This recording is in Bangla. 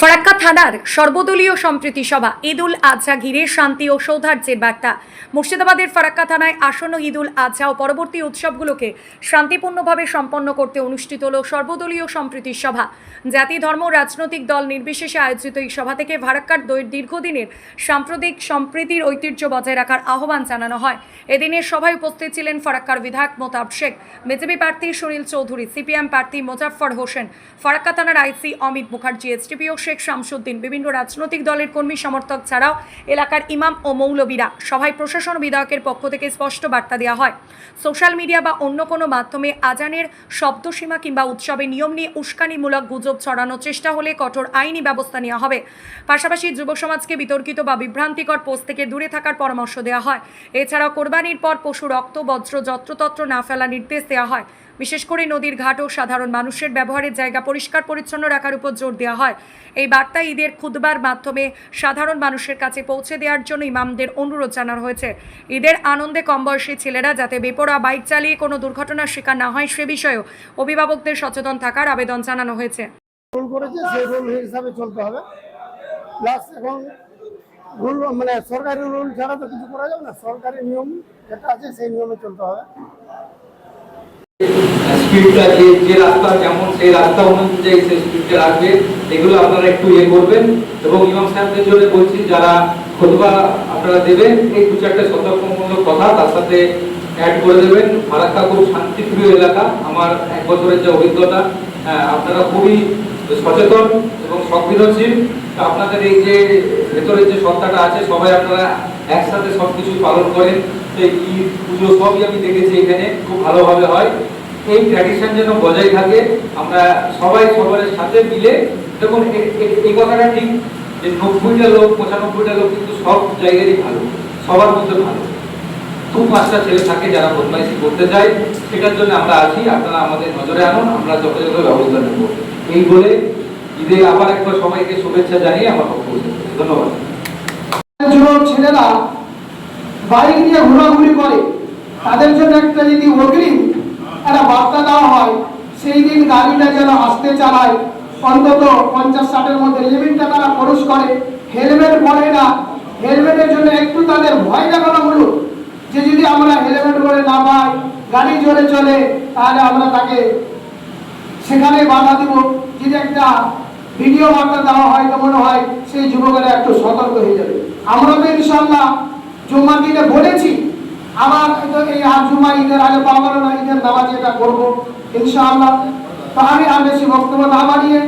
ফারাক্কা থানার সর্বদলীয় সম্প্রীতি সভা ঈদুল আজহা ঘিরে শান্তি ও সৌহার্দ্যের বার্তা। মুর্শিদাবাদের ফারাক্কা থানায় আসন্ন ঈদুল আজহা ও পরবর্তী উৎসবগুলোকে শান্তিপূর্ণভাবে সম্পন্ন করতে অনুষ্ঠিত হল সর্বদলীয় সম্প্রীতি সভা। জাতি ধর্ম রাজনৈতিক দল নির্বিশেষে আয়োজিত এই সভা থেকে ফারাক্কার দীর্ঘদিনের সাম্প্রদায়িক সম্প্রীতির ঐতিহ্য বজায় রাখার আহ্বান জানানো হয়। এদিনের সভায় উপস্থিত ছিলেন ফারাক্কার বিধায়ক মোতাব শেখ, বিজেপি প্রার্থী সুনীল চৌধুরী, সিপিএম প্রার্থী মোজাফফর হোসেন, ফারাক্কা থানার আইসি অমিত মুখার্জি, এসডিপিও শেখ শামসুদ্দিন, বিভিন্ন রাজনৈতিক দলের কর্মী সমর্থক ছাড়াও এলাকার ইমাম ও মৌলবীরা। সভায় প্রশাসন বিধায়কের পক্ষ থেকে স্পষ্ট বার্তা দেওয়া হয়, সোশ্যাল মিডিয়া বা অন্য কোনো মাধ্যমে আজানের শব্দসীমা কিংবা উৎসবে নিয়ম নিয়ে উস্কানিমূলক গুজব ছড়ানোর চেষ্টা হলে কঠোর আইনি ব্যবস্থা নেওয়া হবে। পাশাপাশি যুব সমাজকে বিতর্কিত বা বিভ্রান্তিকর পোস্ট থেকে দূরে থাকার পরামর্শ দেওয়া হয়। এছাড়াও কোরবানির পর পশু রক্ত বজ্র যত্রতত্র না ফেলা নির্দেশ দেওয়া হয়। বিশেষ করে নদীর ঘাট ও সাধারণ মানুষের ব্যবহারের জায়গা পরিষ্কার পরিচ্ছন্ন রাখার উপর জোর দেওয়া হয়। এই বার্তা ঈদের খুতবার মাধ্যমে সাধারণ মানুষের কাছে পৌঁছে দেওয়ার জন্য ইমামদের অনুরোধ জানানো হয়েছে। ঈদের আনন্দে কম বয়সী ছেলেরা যাতে বেপরোয়া বাইক চালিয়ে কোনো দুর্ঘটনার শিকার না হয় সে বিষয়েও অভিভাবকদের সচেতন থাকার আবেদন জানানো হয়েছে। মানে সরকারি রুল ছাড়া তো কিছু করা যাবে না, সরকারি নিয়ম যেটা আছে সেই নিয়মে চলতে হবে। স্পিডটা যে রাস্তা যেমন সেই রাস্তা অনুযায়ী সেই স্পিডটা রাখবে, এগুলো আপনারা একটু করবেন। এবং ইমাম সাহেবদের জন্য বলছি, যারা খুতবা আপনারা দেবেন, এই দু চারটে সতর্কমূলক কথা তার সাথে অ্যাড করে দেবেন। ফারাক্কা খুব শান্তিপ্রিয় এলাকা। আমার 1 বছরের যে অভিজ্ঞতা, আপনারা খুবই সচেতন এবং সংবেদনশীল। আপনাদের এই যে ভেতরের যে সত্তাটা আছে, সবাই আপনারা একসাথে সবকিছু পালন করেন। সেই ঈদ পুজো সবই আমি দেখেছি এখানে খুব ভালোভাবে হয়। এই ট্র্যাডিশন যেন বজায় থাকে, আমরা সবাই সবার সাথে মিলে। দেখুন, এই কথাটা ঠিক যে 90টা লোক 95টা লোক কিন্তু সব জায়গারই ভালো, সবার মধ্যে ভালো। 2-5টা ছেলে থাকে যারা বদমাইশি করতে চায়, সেটার জন্য আমরা আছি। আপনারা আমাদের নজরে আনুন, আমরা যথাযথ ব্যবস্থা নেব। এই বলে ঈদে আবার একবার সবাইকে শুভেচ্ছা জানিয়ে আমার বক্তব্য শেষ করছি। ধন্যবাদ। ছেলেরা বাইক নিয়ে ঘোরাঘুরি করে, তাদের জন্য একটা যদি অগ্রিম একটা বার্তা দেওয়া হয়, সেই দিন গাড়িটা যেন আস্তে চালায়, অন্তত 50-60-এর মধ্যে লিমিটটা তারা খরচ করে। হেলমেট পরে না, হেলমেটের জন্য একটু তাদের ভয় দেখানো হলো যে যদি আমরা হেলমেট পরে না পাই, গাড়ি জোরে চলে, তাহলে আমরা তাকে সেখানে বাধা দিব। যদি একটা ভিডিও বার্তা দেওয়া হয় তো মনে হয় সেই যুবকেরা একটু সতর্ক হয়ে যাবে। আমরা তো ইনশাআল্লাহ জুম্মার দিনে বলেছি, আবার এই আর জুম্মা ঈদের আগে পাওয়া গেল না, ঈদের নামাজ এটা করবো ইনশাআল্লাহ। তো আমি আর বেশি বক্তব্য না বাড়িয়ে